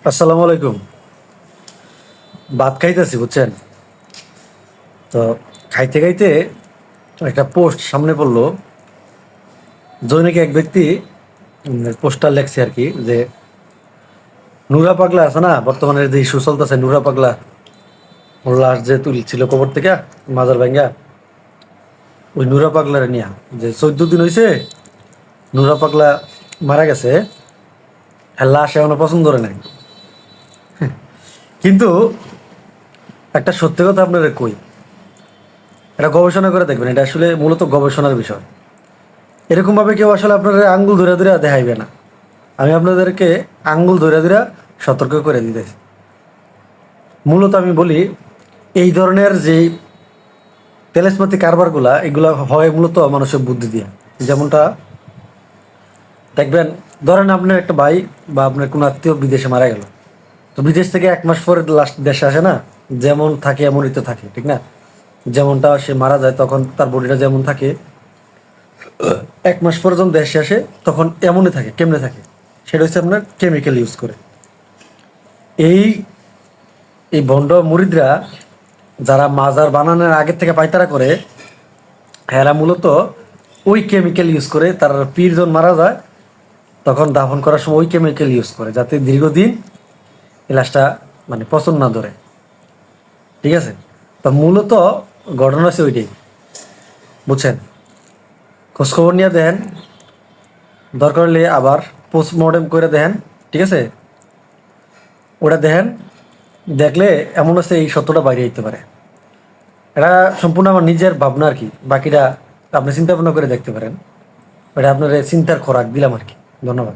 আসসালামু আলাইকুম। ভাত খাইতেছি বুঝছেন। তো খাইতে খাইতে একটা পোস্ট সামনে পড়লো। জৈনিক এক ব্যক্তি পোস্টার লেখছে আর কি, যে নুরা পাগলা আছে না, বর্তমানে যে ইস্যু চলতেছে নুরা পাগলা, ওর লাশ যে তুলছিল কবর থেকে মাজার ভাঙ্গা, ওই নুরা পাগলার নিয়া যে 14 দিন হয়েছে নুরা পাগলা মারা গেছে, আর লাশ এখনো পছন্দ করে নাই। কিন্তু একটা সত্যি কথা আপনারা কই, এটা গবেষণা করে দেখবেন, এটা আসলে মূলত গবেষণার বিষয়। এরকম ভাবে কেউ আসলে আপনাদের আঙ্গুল ধরে ধরে দেখাইবে না। আমি আপনাদেরকে আঙ্গুল ধরে ধরে সতর্ক করে দিতেছি। মূলত আমি বলি, এই ধরনের যে তেলেসমাতি কারবারগুলা, এগুলা হয় মূলত মানুষের বুদ্ধি দিয়ে। যেমনটা দেখবেন, ধরেন আপনার একটা ভাই বা আপনার কোনো আত্মীয় বিদেশে মারা গেল, তো বিদেশ থেকে 1 মাস পরে লাস্ট দেশে আসে না, যেমন থাকে এমনই তো থাকে, ঠিক না? যেমনটা সে মারা যায় তখন তার বডিটা যেমন থাকে, 1 মাস পরে যখন দেশে আসে তখন এমনই থাকে। কেমনে থাকে সেটা হচ্ছে আপনার কেমিক্যাল ইউজ করে। এই এই ভণ্ড মুরিদরা যারা মাজার বানানোর আগের থেকে পায়তারা করে, এরা মূলত ওই কেমিক্যাল ইউজ করে। তার পীর যখন মারা যায় তখন দাফন করার সময় ওই কেমিক্যাল ইউজ করে, যাতে দীর্ঘদিন এই লাশটা মানে পচন না ধরে। ঠিক আছে? তো মূলত ঘটনা হচ্ছে ওইটাই, বুঝছেন? খোঁজখবর নিয়ে দেখেন, দরকার হলে আবার পোস্টমর্টেম করে দেখেন। ঠিক আছে? ওটা দেখেন, দেখলে এমন আছে এই সত্যটা বাইরে যেতে পারে। এটা সম্পূর্ণ আমার নিজের ভাবনা আর কি, বাকিটা আপনি চিন্তা ভাবনা করে দেখতে পারেন। এটা আপনার চিন্তার খোরাক দিলাম আর কি। ধন্যবাদ।